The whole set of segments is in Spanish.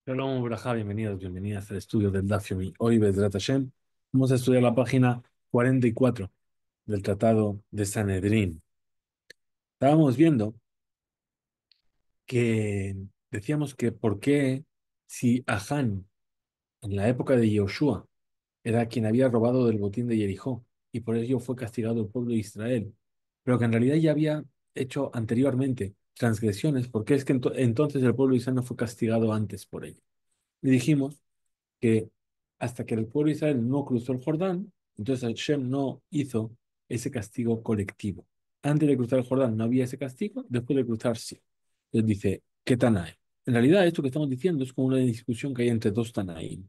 Shalom, Brajá, bienvenidos, bienvenidas al estudio del Daf Yomi. Hoy, Bezrat Hashem, vamos a estudiar la página 44 del Tratado de Sanedrín. Estábamos viendo que decíamos que por qué si Ahán, en la época de Yoshua, era quien había robado del botín de Jericó y por ello fue castigado el pueblo de Israel, pero que en realidad ya había hecho anteriormente transgresiones, ¿por qué es que entonces el pueblo de Israel no fue castigado antes por ello? Y dijimos que hasta que el pueblo de Israel no cruzó el Jordán, entonces Hashem no hizo ese castigo colectivo. Antes de cruzar el Jordán no había ese castigo, después de cruzar sí. Entonces dice, ¿qué Tanaim? En realidad esto que estamos diciendo es como una discusión que hay entre dos Tanaim.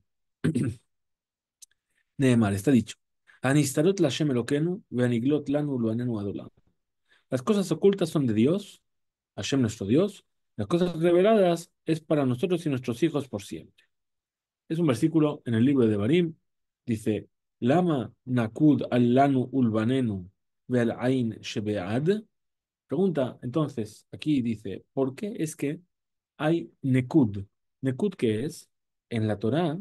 Neemar, está dicho, Anistarot la Hashem Eloquenu, veaniglot lanu luanenu adolam. Las cosas ocultas son de Dios, Hashem nuestro Dios, las cosas reveladas es para nosotros y nuestros hijos por siempre. Es un versículo en el libro de Barim. Dice, Lama nakud al-lanu ulbanenu ve'al ain shebe'ad. Pregunta, entonces, aquí dice, ¿por qué es que hay nekud? ¿Nekud qué es? En la Torá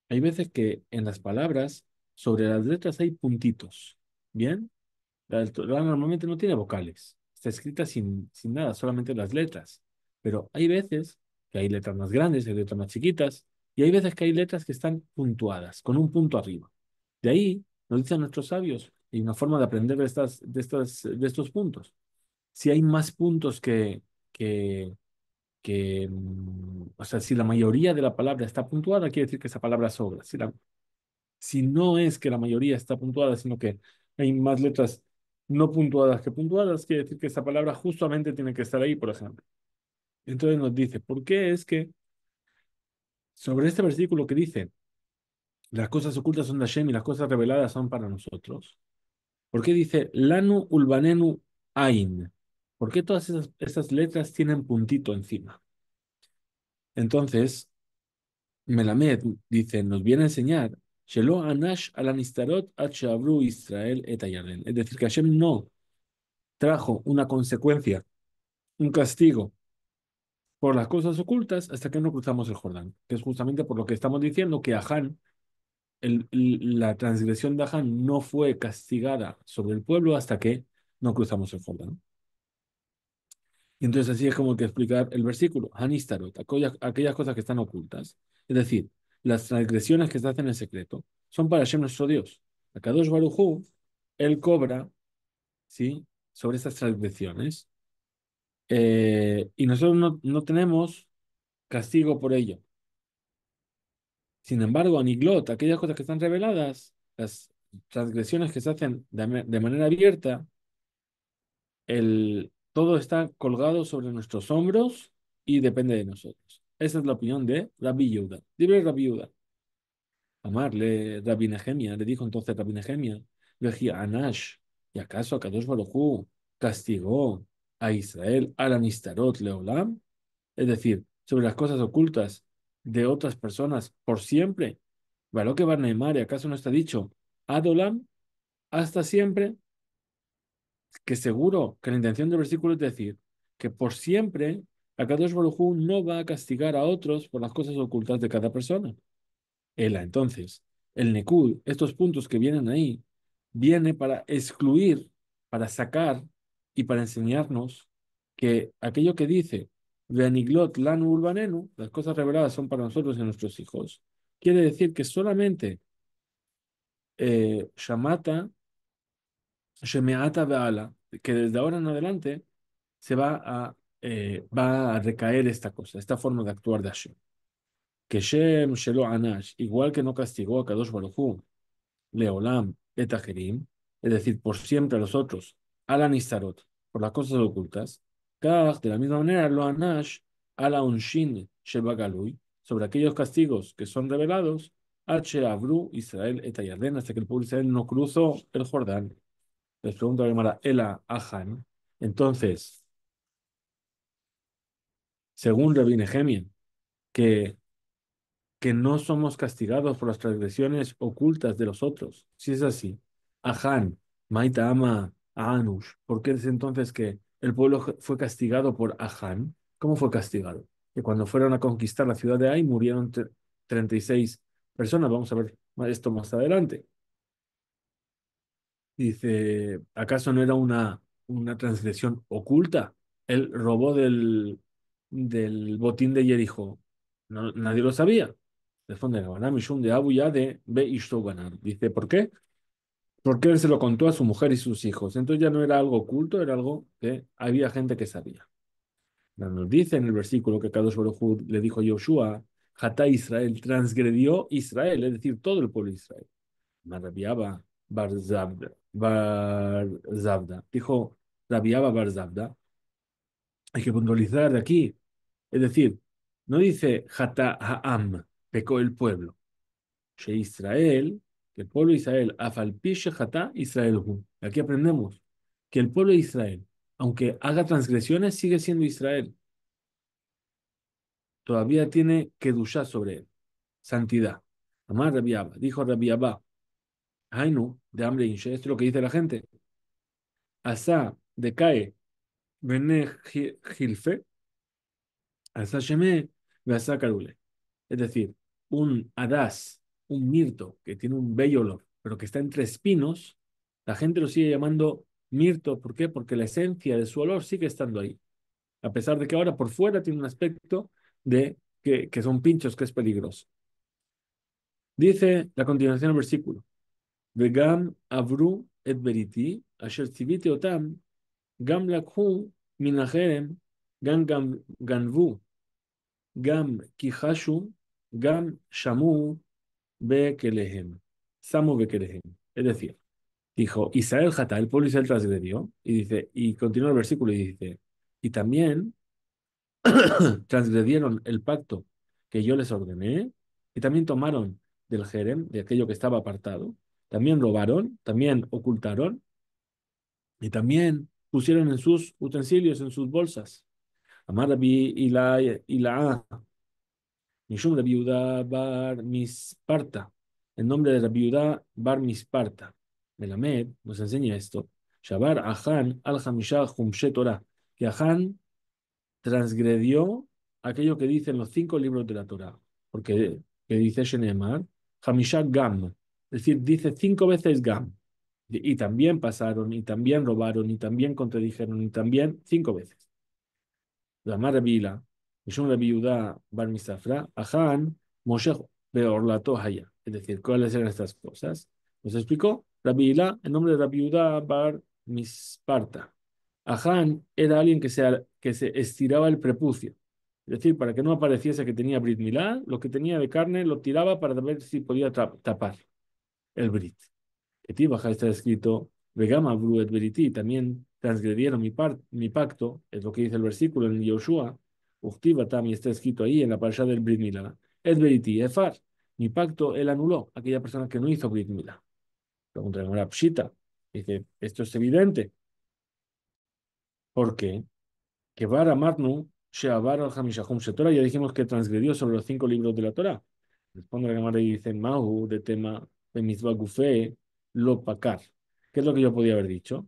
hay veces que en las palabras sobre las letras hay puntitos. ¿Bien? La Torá normalmente no tiene vocales. Está escrita sin nada, solamente las letras. Pero hay veces que hay letras más grandes, hay letras más chiquitas, y hay veces que hay letras que están puntuadas, con un punto arriba. De ahí, nos dicen nuestros sabios, y una forma de aprender de estos puntos. Si hay más puntos o sea, si la mayoría de la palabra está puntuada, quiere decir que esa palabra sobra. Si no es que la mayoría está puntuada, sino que hay más letras no puntuadas que puntuadas, quiere decir que esa palabra justamente tiene que estar ahí, por ejemplo. Entonces nos dice, ¿por qué es que sobre este versículo que dice, las cosas ocultas son de Hashem y las cosas reveladas son para nosotros? ¿Por qué dice, Lanu ulbanenu ain? ¿Por qué todas esas letras tienen puntito encima? Entonces, Melamed dice, nos viene a enseñar, Shelo anash al anistarot at she'avru Israel et Hayarden. Es decir, que Hashem no trajo una consecuencia, un castigo por las cosas ocultas hasta que no cruzamos el Jordán, que es justamente por lo que estamos diciendo que Ahán, la transgresión de Ahán no fue castigada sobre el pueblo hasta que no cruzamos el Jordán. Y entonces así es como hay que explicar el versículo, Hanistarot, aquellas cosas que están ocultas, es decir, las transgresiones que se hacen en secreto, son para Hashem nuestro Dios. Akadosh Baruj Hu, él cobra, ¿sí?, sobre esas transgresiones, y nosotros no tenemos castigo por ello. Sin embargo, Aniglot, aquellas cosas que están reveladas, las transgresiones que se hacen de manera abierta, todo está colgado sobre nuestros hombros y depende de nosotros. Esa es la opinión de Rabbi Yehuda. Libre Rabbi Yehuda. Amarle Rabbi Nehemia, le dijo entonces Rabbi Nehemia, Veji Anash, ¿y acaso Akadosh Baruj Hu castigó a Israel al Anistarot Leolam? Es decir, sobre las cosas ocultas de otras personas por siempre. ¿Valo que Barnehemar, acaso no está dicho Adolam hasta siempre? Que seguro que la intención del versículo es decir que por siempre Akadosh Baruj Hu no va a castigar a otros por las cosas ocultas de cada persona. Entonces, el Nekud, estos puntos que vienen ahí, viene para excluir, para sacar y para enseñarnos que aquello que dice, Veaniglot lanu urbanenu, las cosas reveladas son para nosotros y nuestros hijos, quiere decir que solamente Shamata, Shemeata Beala, que desde ahora en adelante va a recaer esta cosa, esta forma de actuar de Hashem. Que Shem Shelo Anash, igual que no castigó a Kadosh Baruj Hu, Leolam et Acherim, es decir, por siempre a los otros, Alan Istarot, por las cosas ocultas, Kach, de la misma manera, lo Anash, Ala Unshin Shebagalui, sobre aquellos castigos que son revelados, H. Abru Israel et Yarden, hasta que el pueblo de Israel no cruzó el Jordán. Les pregunta la Gemara, Ela Ahan. Entonces, según Rabbi Nehemia, que no somos castigados por las transgresiones ocultas de los otros. Si es así, Aján, Maita ama a Anush, ¿por qué es entonces que el pueblo fue castigado por Aján? ¿Cómo fue castigado? que cuando fueron a conquistar la ciudad de Ai murieron 36 personas. Vamos a ver esto más adelante. Dice, ¿acaso no era una transgresión oculta? Él robó del botín de Jericho. No, nadie lo sabía. Responde Gabaná, Mishum de Abu ya de Be Ishto Ganar. Dice, ¿por qué? Porque él se lo contó a su mujer y sus hijos. Entonces ya no era algo oculto, era algo que había gente que sabía. Nos dice en el versículo que Kadosh Baruj Hu le dijo a Yoshua, Hatá Israel, transgredió Israel, es decir, todo el pueblo de Israel. Rabiaba Bar Zabda. Dijo Rabiaba Bar Zabda. Hay que puntualizar de aquí. Es decir, no dice Hata Ha'am, pecó el pueblo. She Israel, que el pueblo de Israel, Afalpishe Hata Israel. Aquí aprendemos que el pueblo de Israel, aunque haga transgresiones, sigue siendo Israel. Todavía tiene Kedushá sobre él. Santidad. Amar Rabiaba. Dijo Rabiaba. Hainu, de hambre hinche. Esto es lo que dice la gente. Asa decae Bene Gilfe, Asa Sheme, Asa Karule. Es decir, un hadas, un mirto que tiene un bello olor, pero que está entre espinos, la gente lo sigue llamando mirto. ¿Por qué? Porque la esencia de su olor sigue estando ahí. A pesar de que ahora por fuera tiene un aspecto de que son pinchos, que es peligroso. Dice la continuación del versículo. Vegam avru et beriti, asher tziviti otam, gam lakhu min acherem, gam ganvu, gam kihashu, gam shamu bekelehem. Samu bekelehem. Es decir, dijo, Israel jata, el pueblo de Israel transgredió, y dice, y continúa el versículo y dice, y también transgredieron el pacto que yo les ordené, y también tomaron del jerem, de aquello que estaba apartado, también robaron, también ocultaron, y también pusieron en sus utensilios, en sus bolsas. Amar Rabbi Ila, Mishum Rabbi Yehuda Bar Misparta, el nombre de Rabbi Yehuda Bar Misparta. Melamed nos enseña esto. Shabar Ahan al Hamisha Humshe Torah, que Ahan transgredió aquello que dicen los 5 libros de la Torah, porque que dice Shenemar, Hamisha Gam, es decir, dice 5 veces Gam. Y también pasaron, y también robaron, y también contradijeron, y también 5 veces. La Maravilla, Mishum Rabbi Yehuda Bar Misafra, Ahan, Moshe Beorlato Haya. Es decir, ¿cuáles eran estas cosas? Nos explicó Rabbi Hila, en nombre de Rabbi Yehuda Bar Misparta. Ahan era alguien que se estiraba el prepucio. Es decir, para que no apareciese que tenía Brit Milá, lo que tenía de carne lo tiraba para ver si podía tapar el Brit. Que baja está escrito, Vegama Bruet Beriti, también transgredieron mi pacto, es lo que dice el versículo en Yoshua, Uchtiva también está escrito ahí en la parasha del Brit Milá. Es Beriti, Efar, mi pacto él anuló, aquella persona que no hizo Brit Milá. Pregunta la Pshita, dice, esto es evidente. ¿Por qué? Que Vara Marnu, Sheabar al Hamishahum Shetorah, ya dijimos que transgredió sobre los 5 libros de la Torah. Responde la Gemara y dice, Mahu, de tema de Mitzvah Gufe, lo pakar. ¿Qué es lo que yo podía haber dicho?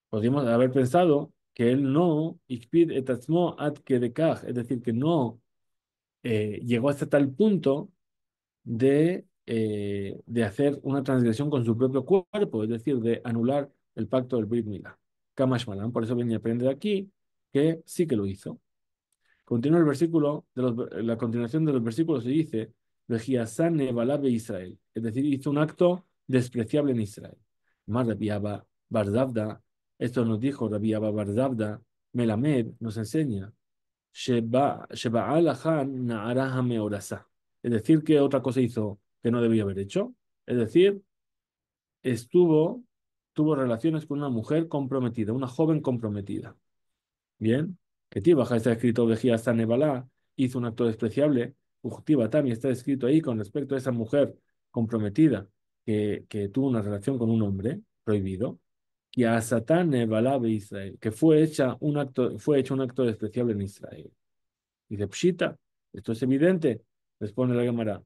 Podríamos haber pensado que él no, ikpid et atzmo ad kedekach, es decir, que no llegó hasta tal punto de hacer una transgresión con su propio cuerpo, es decir, de anular el pacto del Brit Milá. Kamash Malan, por eso viene a aprender aquí que sí que lo hizo. Continúa el versículo, la continuación de los versículos se dice, Vejiasane Balabe Israel, es decir, hizo un acto despreciable en Israel. Más Rabiaba Barzabda, esto nos dijo Rabiaba Barzabda, Melamed nos enseña, Sheba'al Ahan Na'araha Meorasa. Es decir, que otra cosa hizo que no debía haber hecho. Es decir, estuvo, tuvo relaciones con una mujer comprometida, una joven comprometida. Bien, que Tibaja está escrito Vejía hasta Nebalá, hizo un acto despreciable. Ujtiba también está escrito ahí con respecto a esa mujer comprometida que tuvo una relación con un hombre prohibido. Y a Satán Nebalá de Israel, que fue hecho un acto despreciable en Israel. Dice, Pshita, esto es evidente. Responde la Gemara.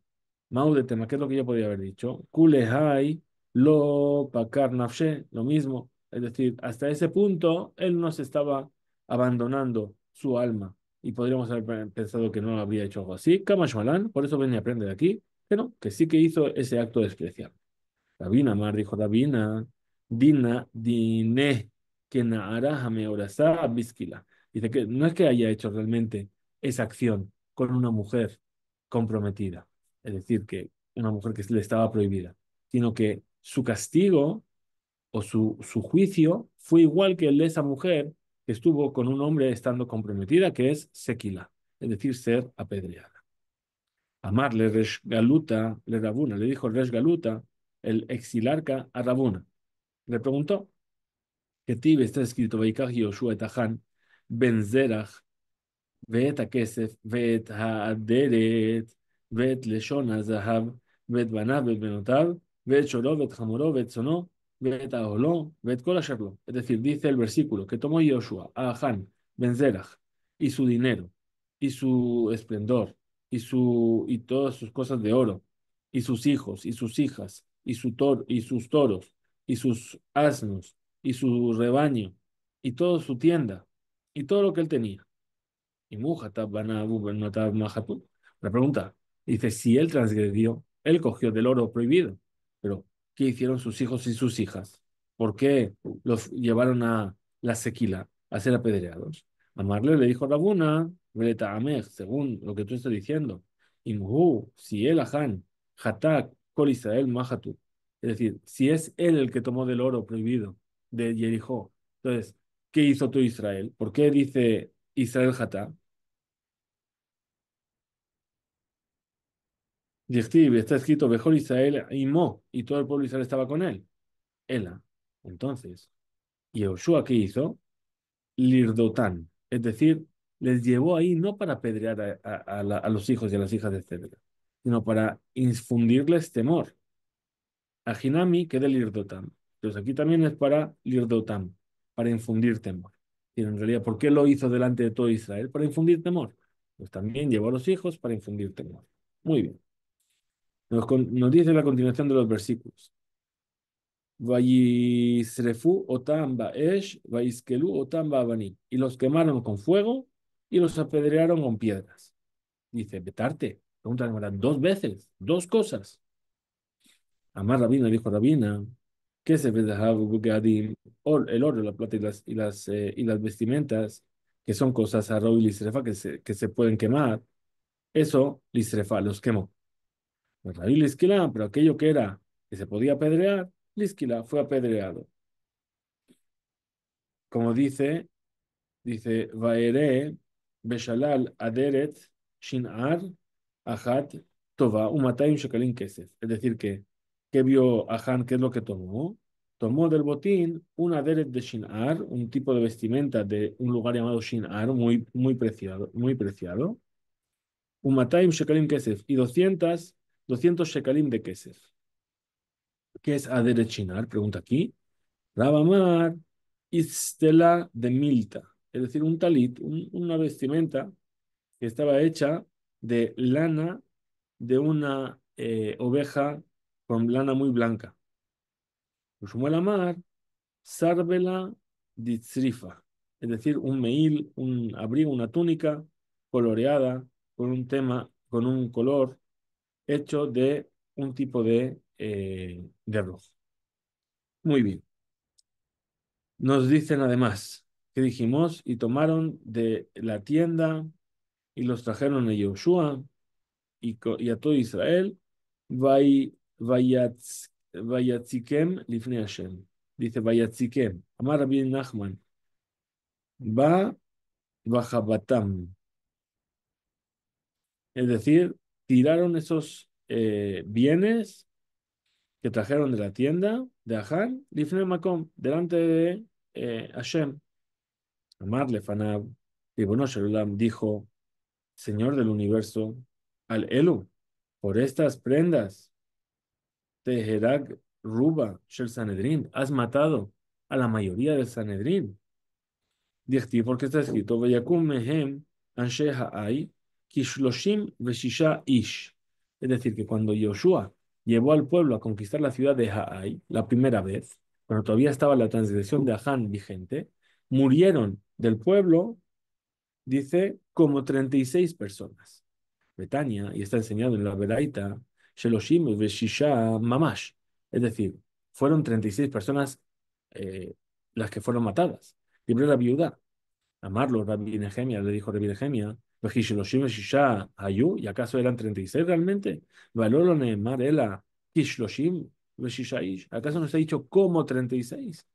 Maude tema, ¿qué es lo que yo podía haber dicho? Kulehai lo pakar nafshe, lo mismo. Es decir, hasta ese punto él no se estaba abandonando su alma y podríamos haber pensado que no habría hecho algo así. Kama Shmalan, por eso ven y aprende de aquí, que no, que sí que hizo ese acto despreciable. Rabina Mar dijo Rabina, Dina, Dine, que Naara Hameorasá Biskila. Dice que no es que haya hecho realmente esa acción con una mujer comprometida, es decir, que una mujer que le estaba prohibida, sino que su castigo o su juicio fue igual que el de esa mujer que estuvo con un hombre estando comprometida, que es Sequila, es decir, ser apedreada. Amarle Resh Galuta, le Rabuna, le dijo Resh Galuta, el exilarca a Rabuna. Le preguntó, ¿qué tibe está escrito, Vaikach Yoshua etachan ben Zerach, ואת הכסף, ואת האדרת, ואת לשון הזהב, ואת בניו ואת בנותיו, ואת שורו ואת חמורו ואת צאנו, ואת אהלו, ואת כל אשר לו. Es decir, dice el versículo que tomó Joshua a Ahán, Ben Zerach, y su dinero, y su esplendor, y todas sus cosas de oro, y sus hijos, y sus hijas, y sus toros, y sus asnos, y su rebaño, y toda su tienda, y todo lo que él tenía y la pregunta dice, si él transgredió, él cogió del oro prohibido, pero ¿qué hicieron sus hijos y sus hijas? ¿Por qué los llevaron a la sequila a ser apedreados? Amarle le dijo Rabuna, Veleta Amej, según lo que tú estás diciendo, Imhu, si él Ahan, Hatak, Kol Israel Mahatu. Es decir, si es él el que tomó del oro prohibido de Jericó, entonces, ¿qué hizo todo Israel? ¿Por qué dice Israel Hatak? Dichtiv, está escrito, Bejor Israel y Mo, y todo el pueblo de Israel estaba con él. Ela. Entonces, ¿y Josué qué hizo? Lirdotán. Es decir, les llevó ahí no para apedrear a los hijos y a las hijas de Cedra, sino para infundirles temor. A Hinami, que de Lirdotán. Entonces aquí también es para Lirdotán, para infundir temor. Y en realidad, ¿por qué lo hizo delante de todo Israel? Para infundir temor. Pues también llevó a los hijos para infundir temor. Muy bien. Nos dice la continuación de los versículos. Vayisrefu otam ba'esh, vayiskelu otam ba'avanim. Y los quemaron con fuego y los apedrearon con piedras. Dice, Betarte, pregunta la Gemara, dos veces, dos cosas. Amar Rabina, dijo Rabina, ¿qué se ve de Gadim? El oro, la plata y las vestimentas, que son cosas arroz y lisrefa que se pueden quemar. Eso, lisrefa, los quemó. Rabí Lisquilá, pero aquello que era, que se podía apedrear, Lisquilá fue apedreado. Como dice, Vaere, Beshalal, Aderet, Shinar, Ajat, Tova, Umataim, Shekalim, Kesef. Es decir, que vio Ahan, ¿qué es lo que tomó? Tomó del botín un Aderet de Shinar, un tipo de vestimenta de un lugar llamado Shinar, muy preciado, muy preciado. Umataim, Shekalim, Kesef. Y 200 Shekalim de Kesef. ¿Qué es Aderet Shinar? Pregunta aquí. Rabamar, Istela de Milta, es decir, un talit, una vestimenta que estaba hecha de lana de una oveja con lana muy blanca. Ushmuel Amar, Sarvela Ditzrifa, es decir, un meil, un abrigo, una túnica coloreada con un tema, con un color hecho de un tipo de rojo. Muy bien. Nos dicen además que dijimos y tomaron de la tienda y los trajeron a Yoshua y a todo Israel. Vayatzikem lifnei Hashem. Dice Vayatzikem. Amar Rabbi Nachman. Va bajabatam. Es decir, tiraron esos bienes que trajeron de la tienda de Ahan, lifnei Makom, delante de Hashem. Amar Lefanab. Y bueno, Shalom dijo. Señor del universo, al Elu, por estas prendas, Teherag Ruba, Shel Sanedrin, has matado a la mayoría del Sanedrin. Dichti, porque está escrito, Vayakum mehem anshe ha'ai, kishloshim veshisha ish. Es decir, que cuando Joshua llevó al pueblo a conquistar la ciudad de Ha'ai, la primera vez, cuando todavía estaba la transgresión de Ahán vigente, murieron del pueblo Dice como 36 personas. Betania, y está enseñado en la Beraita, Sheloshim Veshisha Mamash. Es decir, fueron 36 personas las que fueron matadas. Libre la viuda. Amarlo, Rabbi Nehemia, le dijo Rabbi Nehemia, Veshisheloshim Veshisha Hayu, ¿y acaso eran 36 realmente? Valoro Neemar Ela, Kishloshim Veshisha Ish. ¿Acaso nos ha dicho como 36?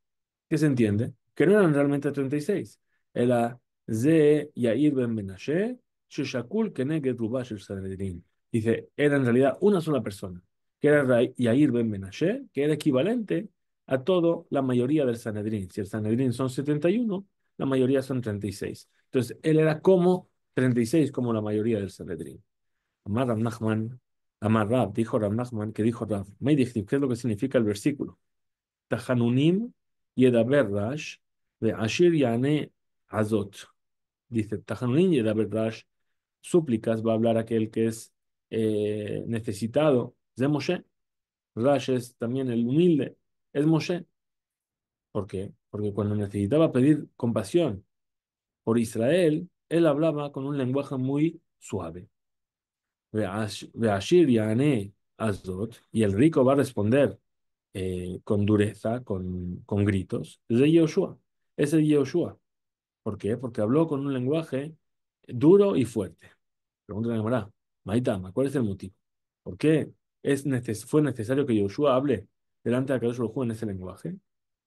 ¿Qué se entiende? Que no eran realmente 36. Era Ze Yair ben Menashe, Sheshakul Keneged Rubash el Sanedrín. Dice, era en realidad una sola persona, que era Yair ben Menashe, que era equivalente a todo la mayoría del Sanedrín. Si el Sanedrín son 71, la mayoría son 36. Entonces, él era como 36, como la mayoría del Sanedrín. Amar Rab Nachman, Amar Rab, dijo Rab Nachman, que dijo Rab, ¿qué es lo que significa el versículo? Tahanunim Yedaber Rash de Ashir Yane Azot. Dice Tahanunim Yedaber Rash, súplicas va a hablar aquel que es necesitado. De Moshe. Rash es también el humilde. Es Moshe. ¿Por qué? Porque cuando necesitaba pedir compasión por Israel, él hablaba con un lenguaje muy suave. De Ashir Yane Azot. Y el rico va a responder con dureza, con gritos, es de Yoshua. Es de Yoshua. ¿Por qué? Porque habló con un lenguaje duro y fuerte. Pregunta la Gemara, Maitama, ¿cuál es el motivo? ¿Por qué fue necesario que Yoshua hable delante de Akadosh Baruj Hu en ese lenguaje?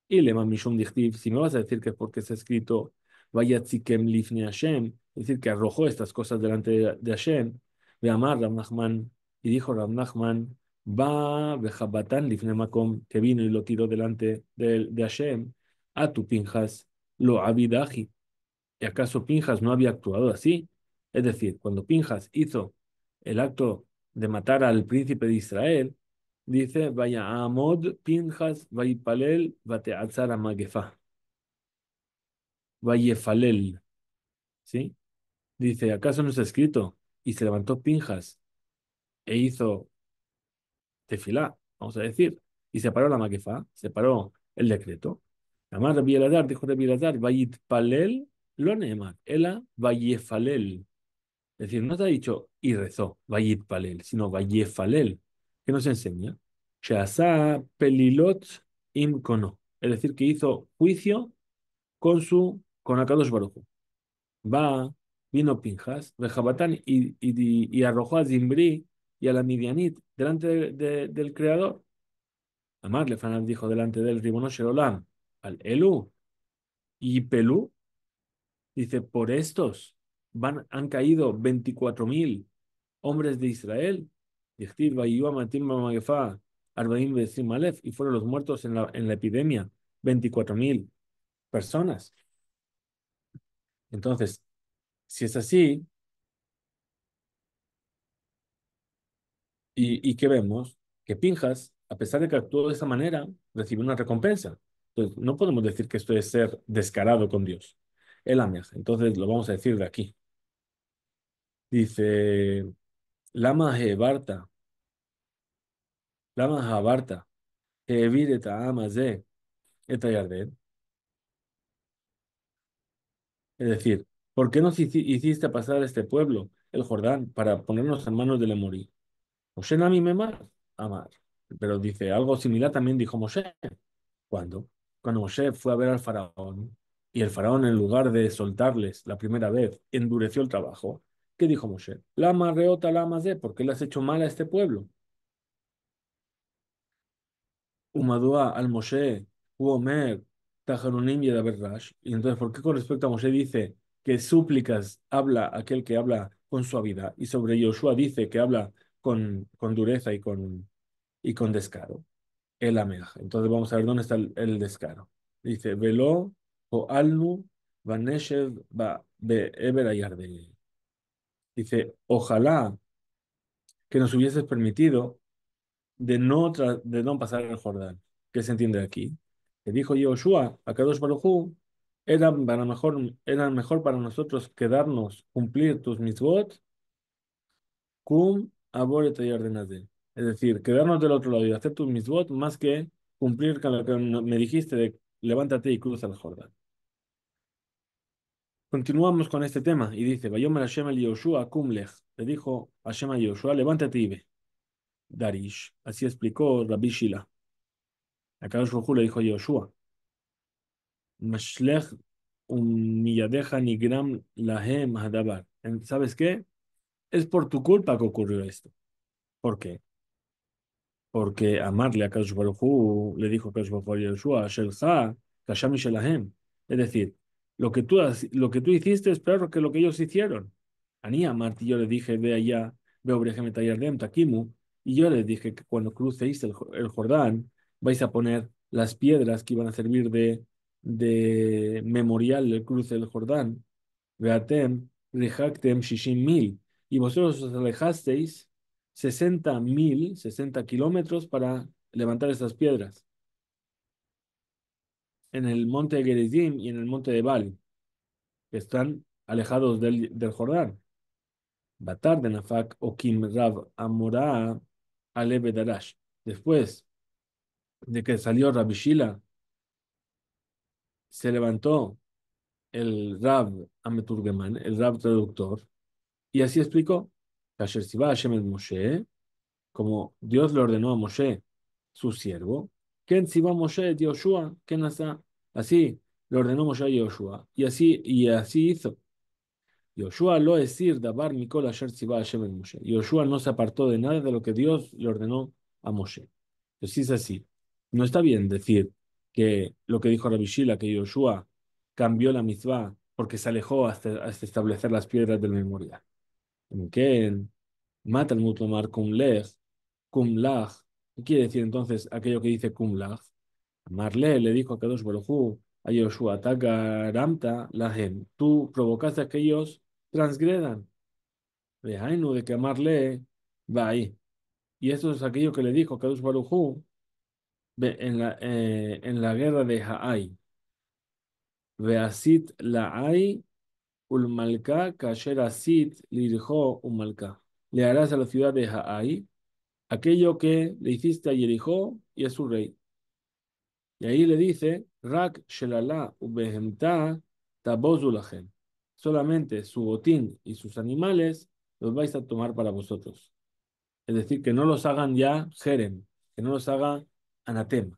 Y le mishum dichtiv, si me vas a decir que es porque está escrito Vayatzikem lifne Hashem, es decir, que arrojó estas cosas delante de Hashem, ve amar Rav Nachman, y dijo Rav Nachman, va bejabatán lifne makom, que vino y lo tiró delante de Hashem, a tu Pinjas, lo abidaji. ¿Y acaso Pinjas no había actuado así? Es decir, cuando Pinjas hizo el acto de matar al príncipe de Israel, dice, vaya Amod Pinjas, Vaipalel, Vateatzar Magefa, Vayefalel, ¿sí? Dice, ¿acaso no está escrito? Y se levantó Pinjas e hizo tefilá, vamos a decir, y separó la Magefa, separó el decreto. Además, Rabbi Elazar dijo Rabbi Elazar, Vayitpalel, lo neemar, ela Vayefalel. Es decir, no te ha dicho y rezó, Vayit Palel, sino Vayefalel. ¿Qué nos enseña? Sheasa Pelilot im kono. Es decir, que hizo juicio con Akadosh Baruj Hu. Va, vino Pinjas, Bejabatán y arrojó a Zimbri y a la Midianit delante del Creador. Amar Lefanat dijo delante del Ribono Shelolam, al Elu y Pelú. Dice, por estos han caído 24.000 hombres de Israel. Dichtiv, Vayiyom Atim Bamagefa, Arbaim Besim Aleph, y fueron los muertos en la epidemia, 24.000 personas. Entonces, si es así, ¿y qué vemos? Que Pinjas, a pesar de que actuó de esa manera, recibió una recompensa. Entonces, no podemos decir que esto es ser descarado con Dios. El Ameaj. Entonces, lo vamos a decir de aquí. Dice, Lama Hebarta, Lama Habarta, Hevir et Amaze, et Yarden. Es decir, ¿por qué nos hiciste pasar a este pueblo, el Jordán, para ponernos en manos del Emorí? Moshe Nami Memar, Amar. Pero dice, algo similar también dijo Moshe. ¿Cuándo? Cuando Moshe fue a ver al faraón, y el faraón, en lugar de soltarles la primera vez, endureció el trabajo. ¿Qué dijo Moshe? Lama reota lama ze, ¿por qué le has hecho mal a este pueblo? Umadua al Moshe, Uomer, Tajarunim y Rash. Y entonces, ¿por qué con respecto a Moshe dice que súplicas habla aquel que habla con suavidad? Y sobre Yoshua dice que habla con dureza y con descaro. El Ameaj. Entonces vamos a ver dónde está el descaro. Dice, Velo o Alnu Vaneshev va be Eber Ayarde. Dice, ojalá que nos hubieses permitido de no pasar el Jordán. ¿Qué se entiende aquí? Que dijo Yoshua a Kadosh Baruj Hu, era mejor para nosotros quedarnos, cumplir tus mitzvot, cum abore de. Es decir, quedarnos del otro lado y hacer tus mitzvot más que cumplir con lo que me dijiste de levántate y cruza el Jordán. Continuamos con este tema y dice, Vayomer Hashem el Yoshua kum lech. Le dijo Hashem a Yoshua, levántate y ve. Darish. Así explicó Rabbi Shila. Acá Baruj Hu le dijo a Yoshua, Mashlech miyadeja nigram lahem hadabar. ¿Sabes qué? Es por tu culpa que ocurrió esto. ¿Por qué? Porque amarle a Kadosh Baruj Hu, le dijo Kadosh Baruj Hu a Yoshua, Shelcha, Kasham Shelahem. Es decir, lo que tú hiciste es peor que lo que ellos hicieron. Ani amarte, yo le dije, ve allá, ve Obrejem Tayardem, Takimu, y yo les dije que cuando crucéis el Jordán, vais a poner las piedras que iban a servir de memorial del cruce del Jordán. Veatem, Rehaktem, Shishim mil. Y vosotros os alejasteis 60.000, 60 kilómetros para levantar estas piedras en el monte de Gerizim y en el monte de Bali, que están alejados del Jordán. Batar de Nafak o Kim Rav Amorá Alebe Darash. Después de que salió Rabbi Shila, se levantó el Rab Ameturgeman, el Rab traductor, y así explicó. Kasher Siva Hashem el Moshe, como Dios le ordenó a Moshe, su siervo, Ken Siva Moshe de Yoshua, Ken Asa, así le ordenó Moshe a Yoshua, y así hizo. Yoshua lo decir Dabar Mikol Asher Tziva Hashem el Moshe. Yoshua no se apartó de nada de lo que Dios le ordenó a Moshe. Entonces, si es así, no está bien decir que lo que dijo Rabbi Shila, que Yoshua cambió la mitzvah porque se alejó hasta establecer las piedras del memorial. En que mata el mutlomar cum lach. ¿Qué quiere decir entonces aquello que dice cum lach? Marle le dijo a Kadosh Baruj Hu, a Yoshua, Tagaramta lahem, tú provocaste a que ellos transgredan. Vejainu de que Marle va ahí. Y esto es aquello que le dijo Kadosh Baruj Hu en la guerra de Haai. Veasit laai ulmalka kasher asit lirjo umalka. Le harás a la ciudad de Haai aquello que le hiciste a Jericó y a su rey. Y ahí le dice, Rak shelala ubehemta tabozulahem. Solamente su botín y sus animales los vais a tomar para vosotros. Es decir, que no los hagan ya jerem, que no los haga anatema.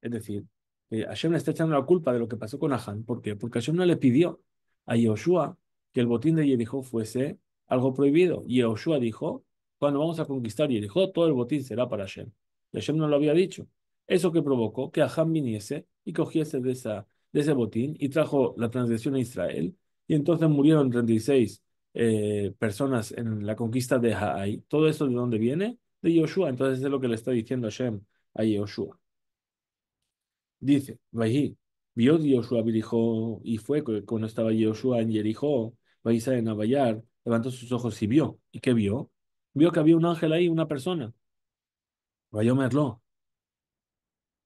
Es decir, que Hashem le está echando la culpa de lo que pasó con Ahan. ¿Por qué? Porque Hashem no le pidió a Yoshua que el botín de Jericó fuese algo prohibido. Y Yoshua dijo, cuando vamos a conquistar Jericó, todo el botín será para Hashem. Y Hashem no lo había dicho. Eso que provocó que Ahan viniese y cogiese de ese botín y trajo la transgresión a Israel. Y entonces murieron 36 personas en la conquista de Hai. ¿Todo eso de dónde viene? De Yoshua. Entonces es lo que le está diciendo Hashem a Yoshua. Dice, Vayí, vio Yoshua Jericó y fue cuando estaba Yoshua en Jericó, Vaisa en Abayar, levantó sus ojos y vio. ¿Y qué vio? Vio que había un ángel ahí, una persona. Vayó Merló.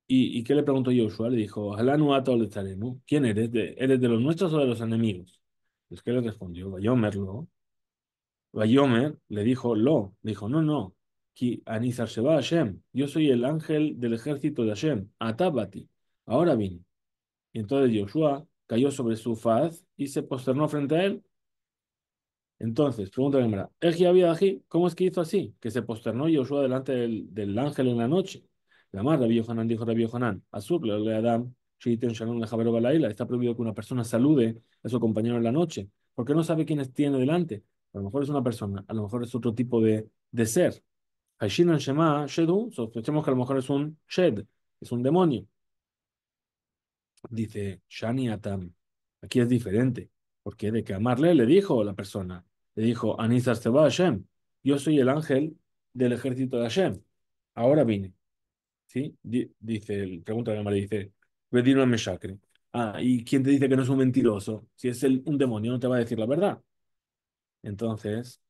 ¿Y qué le preguntó Yoshua? Le dijo, Alanu ato letzarenu. ¿Quién eres? ¿Eres de los nuestros o de los enemigos? Pues que le respondió, Vayó Merló. Vayomer le dijo, le dijo, no, no, Ki Anisar Sheba Hashem. Yo soy el ángel del ejército de Hashem. Atabati. Ahora vine. Y entonces Josué cayó sobre su faz y se posternó frente a él. Entonces, pregunta la Gemara, ¿cómo es que hizo así? Que se posternó Josué delante del ángel en la noche. La mar, Rabbi Yohanan dijo Rabbi Yohanan, Azur, le Adam, Sheiten Shalom le Javeru Balaila, está prohibido que una persona salude a su compañero en la noche, porque no sabe quién tiene delante. A lo mejor es una persona, a lo mejor es otro tipo de ser. Haishinan Shema, Shedu, sospechemos que a lo mejor es un Shed, es un demonio. Dice Shani Atam. Aquí es diferente. Porque de que amarle le dijo la persona. Le dijo, Anisar Seba Hashem. Yo soy el ángel del ejército de Hashem. Ahora vine. ¿Sí? Pregunta la madre, dice, Vedino Meshakre. Ah, ¿y quién te dice que no es un mentiroso? Si es un demonio, no te va a decir la verdad. Entonces,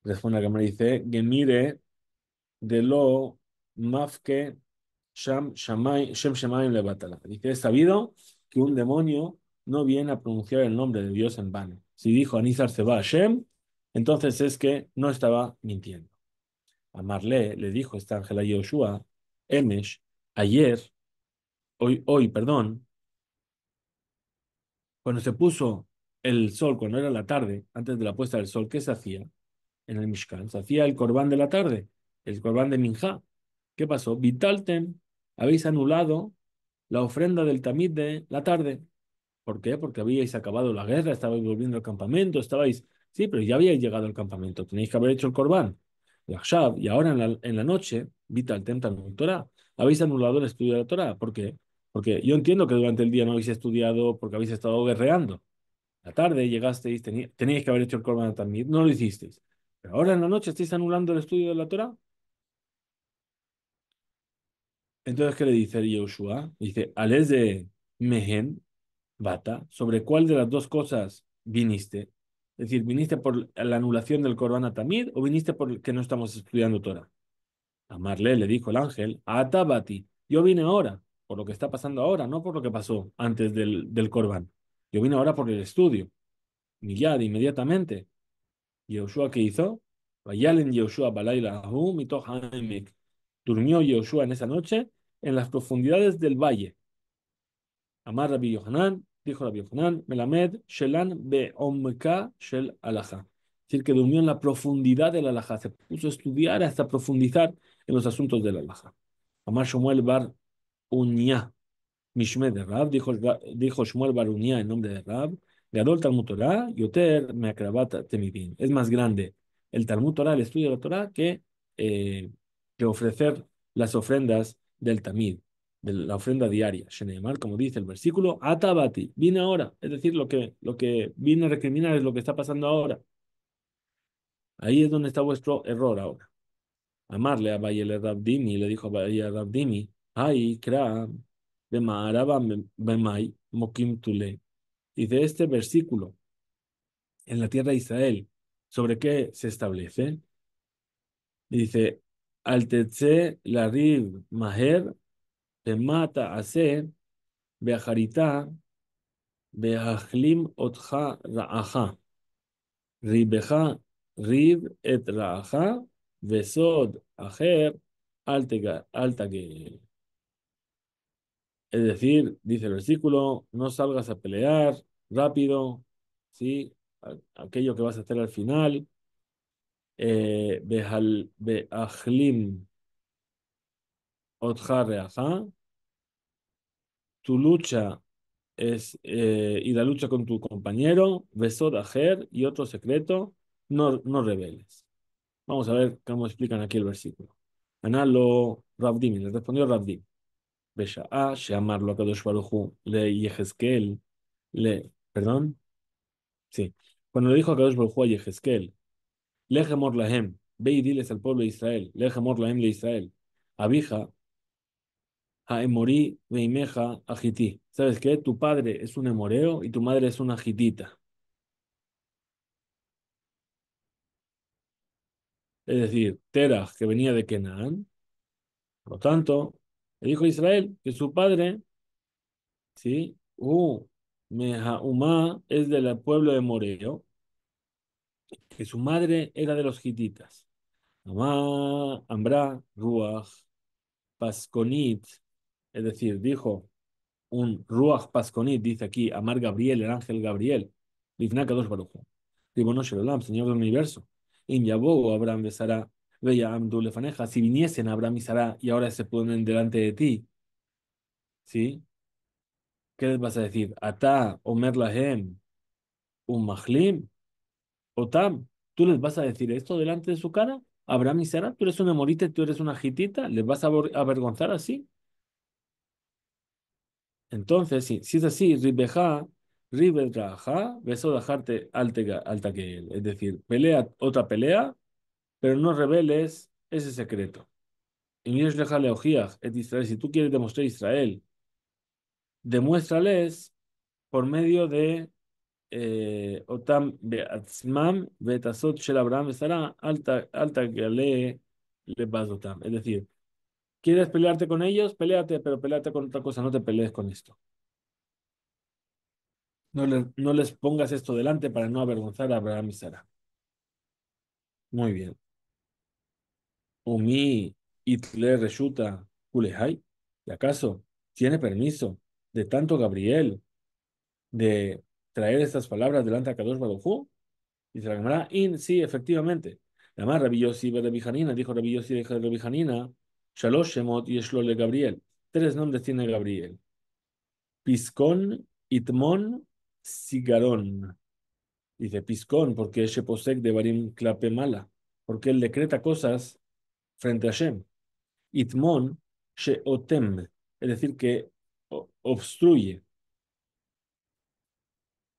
responde la cámara y dice, Gemire de lo mafke Shem Shemaim Levatala. Dice, es sabido que un demonio no viene a pronunciar el nombre de Dios en vano. Si dijo Anizar Seba Hashem, entonces es que no estaba mintiendo. Amarle le dijo este ángel a Yoshua, Emesh, ayer, hoy, perdón, cuando se puso el sol, cuando era la tarde, antes de la puesta del sol, ¿qué se hacía en el Mishkan? Se hacía el corbán de la tarde, el corbán de Minjá. ¿Qué pasó? Vitaltem, habéis anulado la ofrenda del tamid de la tarde. ¿Por qué? Porque habíais acabado la guerra, estabais volviendo al campamento, estabais... Sí, pero ya habíais llegado al campamento, tenéis que haber hecho el corbán. Y ahora en la noche, Vitaltem Talmud Torah, habéis anulado el estudio de la Torah. ¿Por qué? Porque yo entiendo que durante el día no habéis estudiado porque habéis estado guerreando. La tarde llegasteis, teníais que haber hecho el Corban también, no lo hicisteis. Pero ahora en la noche estáis anulando el estudio de la Torah. Entonces, ¿qué le dice Yoshua? Dice, Ales de Mehen, Bata, ¿sobre cuál de las dos cosas viniste? Es decir, ¿viniste por la anulación del Corban Tamid o viniste por que no estamos estudiando Torah? Amarle le dijo el ángel, Atabati, yo vine ahora, por lo que está pasando ahora, no por lo que pasó antes del Corban. Yo vine ahora por el estudio. Miyad, inmediatamente. Yoshua, ¿qué hizo? Vayalen Yoshua balayla ahu mitoch ha'emek. Durmió Yoshua en esa noche en las profundidades del valle. Amar Rabbi Yohanan, dijo Rabbi Yohanan, Melamed Shelan be'omka shel alajá. Es decir, que durmió en la profundidad del alajá. Se puso a estudiar hasta profundizar en los asuntos del alajá. Amar Shmuel bar Uñá. Mishme de Rab, dijo Shmuel Barunia en nombre de Rab, Gadol Talmud Torah, Yoter Meakrabat Temidin. Es más grande el Talmud Torah, el estudio de la Torah, eh, que ofrecer las ofrendas del Tamid, de la ofrenda diaria. Sheneemar, como dice el versículo, Atabati, vine ahora. Es decir, lo que vine a recriminar es lo que está pasando ahora. Ahí es donde está vuestro error ahora. Amarle a Bayele Rabdimi, le dijo a Bayele Rabdimi, ay, Kra, Bemaaraba Bemai, Mokim Tule. Dice este versículo en la tierra de Israel, ¿sobre qué se establece? Dice, Altetze la Rib Maher, Bemata Aser, Beajarita, Beajlim Otja Raaja, Ribeja, Rib et Raaja, Vesod Ajer, Altage. Es decir, dice el versículo, no salgas a pelear rápido, ¿sí? Aquello que vas a hacer al final, beajlim otja reajá, tu lucha y la lucha con tu compañero, besod ajer y otro secreto, no reveles. Vamos a ver cómo explican aquí el versículo. Analo Rabdim, le respondió Rabdim. Besha'a, Sheamarlo a Kadosh Baruj Hu, le Yehezkel, perdón. Sí. Cuando le dijo a Kadosh Baruj Hu a Yehezkel, Lejemor Lahem, ve y diles al pueblo de Israel, Lejemor Lahem de Israel, Abija, Haemori, Veimeja, Agití. ¿Sabes qué? Tu padre es un emoreo y tu madre es una agitita. Es decir, Terah, que venía de Canaán. Por lo tanto, le dijo a Israel que su padre, ¿sí? Mehaumá es del pueblo de Moreo, que su madre era de los hititas. Amá, Ambra, Ruach, Pasconit, es decir, dijo un Ruach Pasconit, dice aquí, Amar Gabriel, el ángel Gabriel, Lifna Kadosh Baruj Hu. Digo, no, Shalom, Señor del universo. In Yabou, Abraham de Sara, Veya Amdu Lefaneja, si viniesen Abraham y Sara y ahora se ponen delante de ti, ¿sí? ¿Qué les vas a decir? Ata, Omer Lahem, un Mahlim, Otam, ¿tú les vas a decir esto delante de su cara? Abraham y Sara, tú eres una morita y tú eres una gitita, ¿les vas a avergonzar así? Entonces, si es así, Ribeja, Ribedraja, beso dejarte alta que él. Es decir, pelea otra pelea, pero no reveles ese secreto. Y Mires le ojiach et Israel, si tú quieres demostrar Israel, demuéstrales por medio de Otam Beatzmam, Betasot Shel Abraham Sara, alta que le basotam. Es decir, ¿quieres pelearte con ellos? Péleate, pero péleate con otra cosa, no te pelees con esto. No les pongas esto delante para no avergonzar a Abraham y Sara. Muy bien. Umi itle reshuta kulehai. ¿Y acaso tiene permiso de tanto Gabriel de traer estas palabras delante de Kadosh Baruj Hu? Dice la Gemara, in, sí, efectivamente. Además, Rabbi Yossi de Rabbi Hanina, dijo Rabbi Yossi de Rabbi Hanina, Shalosh Shemot Yeshlo le Gabriel. Tres nombres tiene Gabriel. Piscón, Itmón, Sigarón. Dice Piscón, porque es Sheposek de Barim Klape Mala, porque él decreta cosas frente a Shem. Itmón, Sheotem, es decir, que obstruye.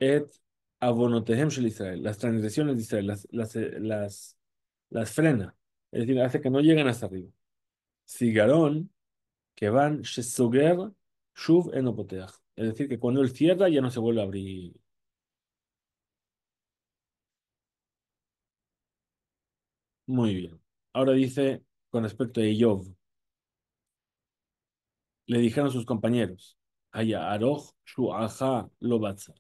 Et avonotehem shel Israel, las transgresiones de Israel, las frena, es decir, hace que no lleguen hasta arriba. Sigarón, que van shesoger shuv enopoteach, es decir, que cuando él cierra ya no se vuelve a abrir. Muy bien. Ahora dice, con respecto a Iov, le dijeron sus compañeros, Haya aroch shu'acha lo batzar,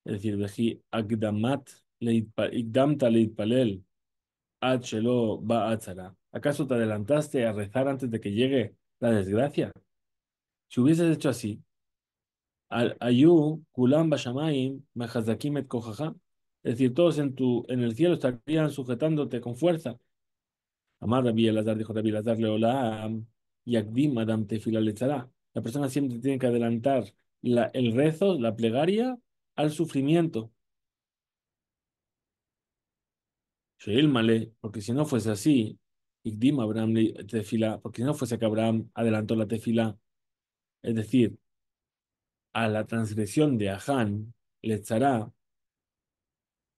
es decir, veji agdamat igdamta leitpalel ad shelo ba'atzara. ¿Acaso te adelantaste a rezar antes de que llegue la desgracia? Si hubieses hecho así, ayu kulam bashamayim mechazakim et kojaja, es decir, todos en el cielo estarían sujetándote con fuerza. Amar Rabbi Elazar, dijo Rabbi Elazar leolam yakdim adam tefila letzara. La persona siempre tiene que adelantar el rezo, la plegaria, al sufrimiento. Sheil Male, porque si no fuese así, Igdim Abraham tefila, porque si no fuese que Abraham adelantó la tefila, es decir, a la transgresión de Ahán, Letzará,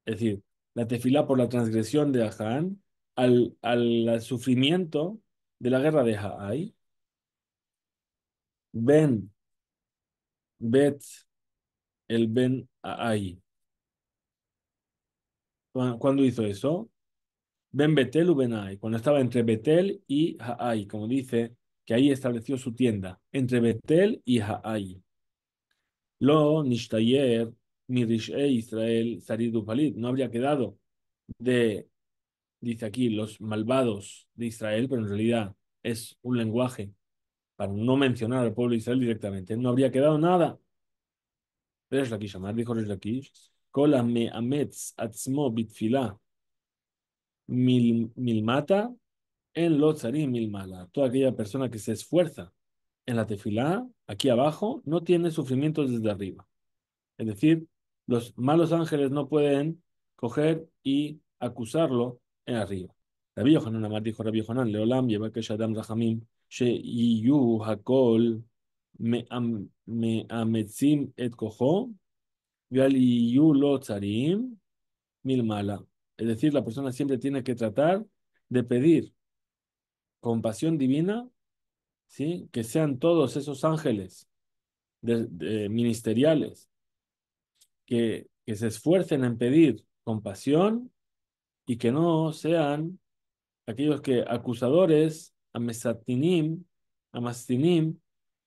es decir, la tefila por la transgresión de Ahán, al sufrimiento de la guerra de Ahai, Ben, Bet, el Ben Ahai. ¿Cuándo hizo eso? Ben Betel u Ben Ahai, cuando estaba entre Betel y Ahai, como dice, que ahí estableció su tienda, entre Betel y Ahai. Lo nishtayer mi Israel saridu palid. No habría quedado de, dice aquí, los malvados de Israel, pero en realidad es un lenguaje para no mencionar al pueblo de Israel directamente. No habría quedado nada. Resh Lakish, Amar dijo Resh Lakish, Kol ametz atzmo bitfilah milmata en lo tzarim milmala. Toda aquella persona que se esfuerza en la tefilá, aquí abajo, no tiene sufrimientos desde arriba. Es decir, los malos ángeles no pueden coger y acusarlo en arriba. Rabbi Yohanan Amar dijo Rabbi Yohanan, Leolam yevakesh Adam Rahamim, sheyiyu hakol me'ametzim et kojo, ve'al yiyu lo tzarim mil mala. Es decir, la persona siempre tiene que tratar de pedir compasión divina, ¿sí? Que sean todos esos ángeles ministeriales que se esfuercen en pedir compasión y que no sean aquellos que acusadores, amastinim,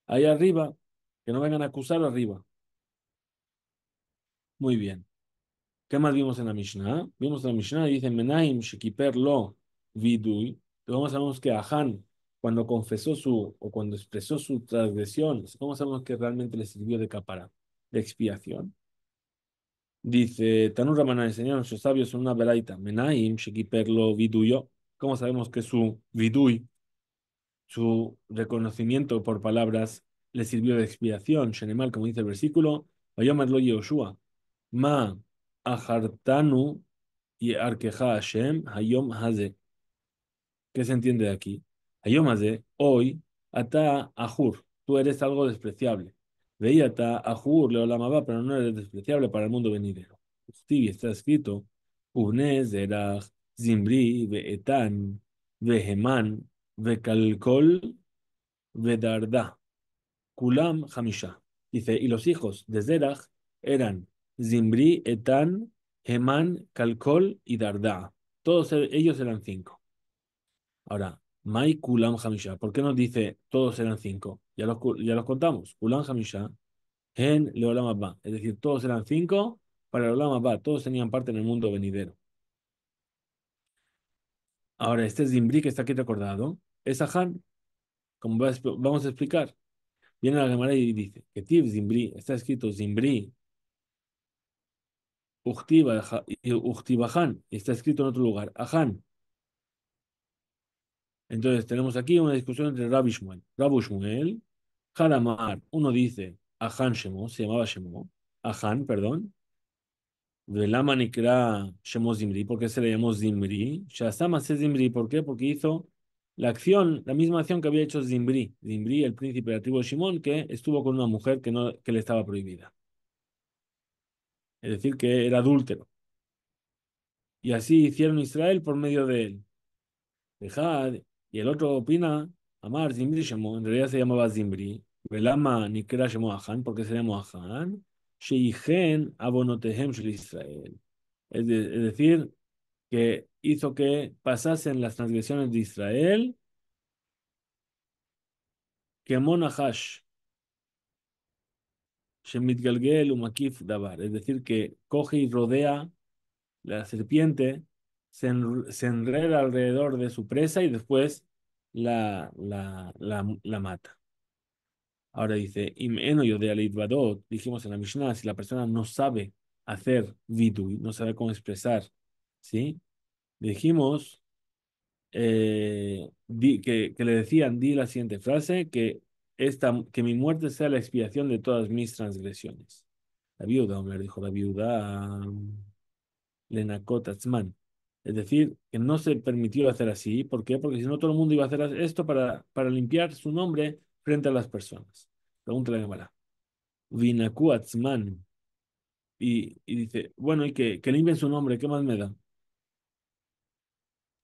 ahí arriba, que no vengan a acusar arriba. Muy bien. ¿Qué más vimos en la Mishnah? Vimos en la Mishnah y dice Menaim Shekiper lo vidui. ¿Cómo sabemos que Ahán, cuando confesó o cuando expresó su transgresión, cómo sabemos que realmente le sirvió de capara, de expiación? Dice, Tanur Ramana enseñaron nuestros sabios en una velaita, Menaim, Shekiperlo, Viduyo. ¿Cómo sabemos que su vidui, su reconocimiento por palabras, le sirvió de expiación? Shenemal, como dice el versículo, Vayomadlo Yoshua, Ma ajartanu y arkeja Hashem, Hayom Haze. ¿Qué se entiende de aquí? Hayom Haze, hoy, ata ahur, tú eres algo despreciable. Veíata ahur leolamaba, pero no eres despreciable para el mundo venidero. Uktivi está escrito, Ubne Zerach, Zimbri, Veetan, Veheman, Vekalkol, Vedarda, Kulam Hamisha. Dice, y los hijos de Zerach eran Zimbri, Etan, Heman, Kalkol y Darda. Todos ellos eran cinco. Ahora, Mai Kulam Hamisha. ¿Por qué nos dice todos eran cinco? Ya los contamos. Kulam Hamisha, En Leolam Abba. Es decir, todos eran cinco para el Olam Abba. Todos tenían parte en el mundo venidero. Ahora, este Zimbri que está aquí recordado es Ahan, como vamos a explicar. Viene la Gemara y dice que Tiv Zimbri, está escrito Zimbri, Uchtibajan, está escrito en otro lugar, Ajan. Entonces tenemos aquí una discusión entre Rabbi y Shmuel. Rabbi Shmuel, Hadamar, uno dice Ajan Shemo, se llamaba Shemo, Ajan, perdón, Velama Nikra Shemo Zimri, ¿por qué se le llamó Zimri? Shazama se Zimri, ¿por qué? Porque hizo la acción, la misma acción que había hecho Zimri. Zimri, el príncipe de la tribu de Shimón, que estuvo con una mujer que, no, que le estaba prohibida. Es decir, que era adúltero. Y así hicieron Israel por medio de él. Dejad, y el otro opina, Amar Zimbri Shemo, en realidad se llamaba Zimbri, Velama Nikra Shemo Ahan, porque se llamó Ahan, Sheichen Abonotehem Shel Israel. Es decir, que hizo que pasasen las transgresiones de Israel, que Monahash, Shemit Galgel Umakif Dabar, es decir, que coge y rodea la serpiente, se enreda alrededor de su presa y después la mata. Ahora dice, Im eno yodea leitvadot, dijimos en la Mishnah, si la persona no sabe hacer vidui, no sabe cómo expresar, ¿sí? Dijimos que le decían, di la siguiente frase, que mi muerte sea la expiación de todas mis transgresiones. La viuda, hombre, dijo la viuda, Lenakot Atzman. Es decir, que no se permitió hacer así. ¿Por qué? Porque si no, todo el mundo iba a hacer esto para limpiar su nombre frente a la personas. Pregúntale a la Gemara. Vinaku Atzman. Y dice, bueno, y que limpien su nombre, ¿qué más me da?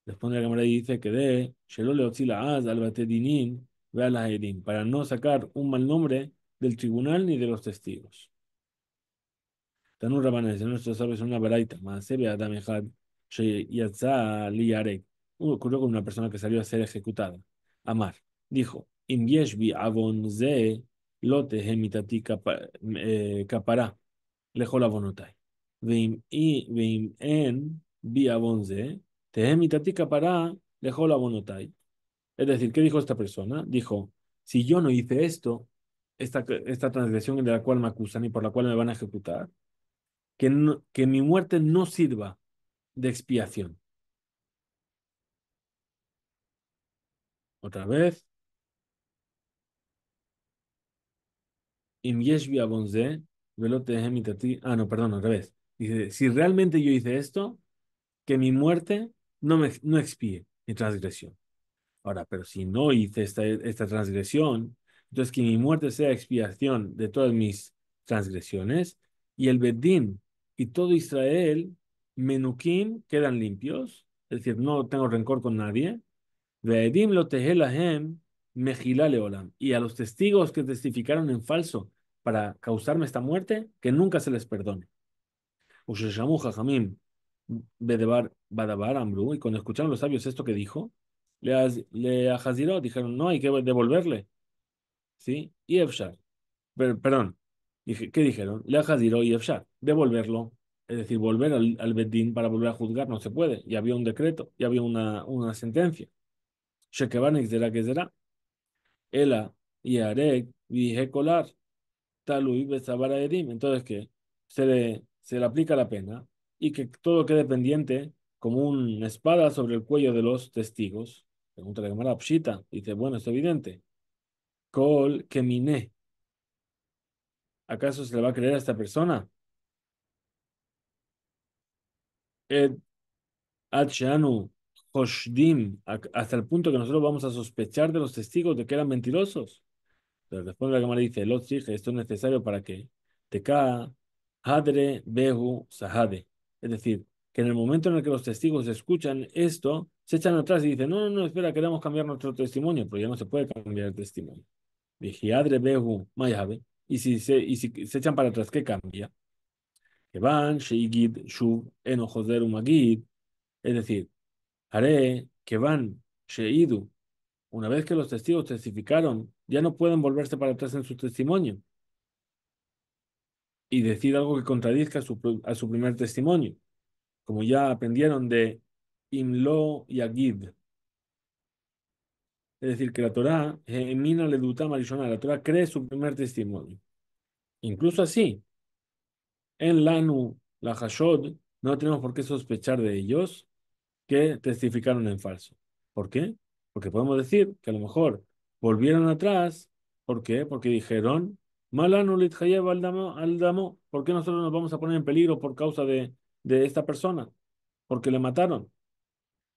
Responde la cámara y dice que de Shelo Leotzila Az al Batedinim ve a la Haedim, para no sacar un mal nombre del tribunal ni de los testigos. Tanur Rabanes, en nuestros sabios, una baraita, Maasebe Adam Echad, Sheyatza Liyarek. Ocurrió con una persona que salió a ser ejecutada. Amar, dijo, Im yeshbi avon ze lote hemitati kapara, lejol avonotai. Veim en bi avon ze, tehemitati kapara, lejol avonotai. Es decir, ¿qué dijo esta persona? Dijo, si yo no hice esto, esta transgresión de la cual me acusan y por la cual me van a ejecutar, que mi muerte no sirva de expiación. Otra vez, Im yeshvi abonze, velote hemitati. Ah, no, perdón, al revés. Dice, si realmente yo hice esto, que mi muerte no expíe mi transgresión. Ahora, pero si no hice esta transgresión, entonces que mi muerte sea expiación de todas mis transgresiones, y el Bedín y todo Israel, Menukim, quedan limpios, es decir, no tengo rencor con nadie, Ve'edim lo tehelahem mejilá leolam. Y a los testigos que testificaron en falso para causarme esta muerte, que nunca se les perdone. Usheshamu jajamim bedebar badabar amru. Y cuando escucharon los sabios esto que dijo, le ajaziró, dijeron, no, hay que devolverle. ¿Sí? Y Efshar. Perdón. ¿Qué dijeron? Le ajaziró y Efshar. Devolverlo. Es decir, volver al Bedín para volver a juzgar no se puede. Ya había un decreto, ya había una sentencia. Shekevan que será. Ela y Arek Vijecolar, Talui Besabara Edim. Entonces que se le aplica la pena y que todo quede pendiente como una espada sobre el cuello de los testigos. Pregunta la Gemara Pshita. Dice, bueno, es evidente. Kol Kemine. ¿Acaso se le va a creer a esta persona? Ed Ad Sheanu Hoshdim, hasta el punto que nosotros vamos a sospechar de los testigos de que eran mentirosos. Pero después la cámara dice, Lotzich, esto es necesario para que Teka Hadre Behu Sahade. Es decir, que en el momento en el que los testigos escuchan esto, se echan atrás y dicen, no, no, no, espera, queremos cambiar nuestro testimonio, pero ya no se puede cambiar el testimonio. Dije, Hadre Behu Mayabe. Y si se echan para atrás, ¿qué cambia? Que van, Sheigid, Shuv, Eno, Joder, Umagid. Es decir, haré que van, Sheidu. Una vez que los testigos testificaron, ya no pueden volverse para atrás en su testimonio y decir algo que contradizca a su primer testimonio, como ya aprendieron de Imlo y Agid. Es decir, que la Torá, Emina le duta marishona, la Torá cree su primer testimonio. Incluso así, en Lanu la Hashod, no tenemos por qué sospechar de ellos que testificaron en falso. ¿Por qué? Porque podemos decir que a lo mejor volvieron atrás. ¿Por qué? Porque dijeron, Malanu litjayev al damo, ¿por qué nosotros nos vamos a poner en peligro por causa de esta persona? Porque le mataron.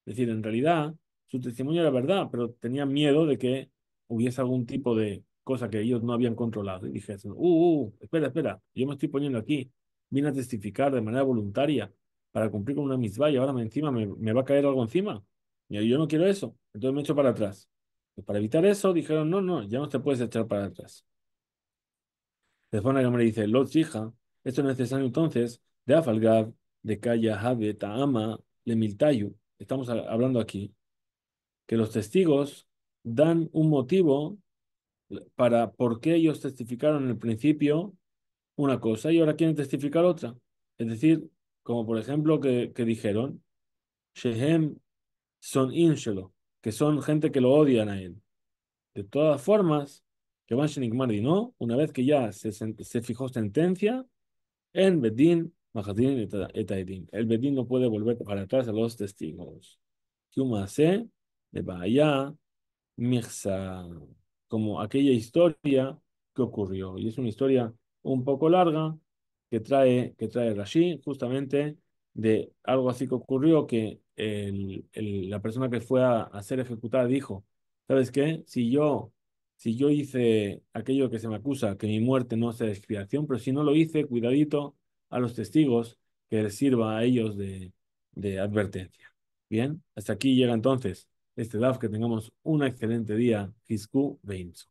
Es decir, en realidad su testimonio era verdad, pero tenían miedo de que hubiese algún tipo de cosa que ellos no habían controlado. Y dijesen, espera, espera, yo me estoy poniendo aquí, vine a testificar de manera voluntaria para cumplir con una misvá y ahora encima me va a caer algo encima. Y yo no quiero eso, entonces me echo para atrás. Pues para evitar eso, dijeron, no, no, ya no te puedes echar para atrás. Después la cámara dice, Lot hija, esto es necesario entonces de Afalgab, de Kaya, Habe, Taama, Lemiltayu. Estamos hablando aquí que los testigos dan un motivo para por qué ellos testificaron en el principio una cosa y ahora quieren testificar otra. Es decir, como por ejemplo que dijeron, Shehem son inshelo, que son gente que lo odian a él. De todas formas, que van Shenigmardi, ¿no? Una vez que ya se fijó sentencia, en Bedín, Majadín Etaedín. El Bedín no puede volver para atrás a los testigos. Humase, de Bahía, Mirza, como aquella historia que ocurrió. Y es una historia un poco larga que trae Rashi, justamente de algo así que ocurrió, que la persona que fue a ser ejecutada dijo, ¿sabes qué? Si yo hice aquello que se me acusa, que mi muerte no sea expiación, pero si no lo hice, cuidadito a los testigos, que les sirva a ellos de advertencia. Bien, hasta aquí llega entonces este DAF, que tengamos un excelente día. Fisku Beins.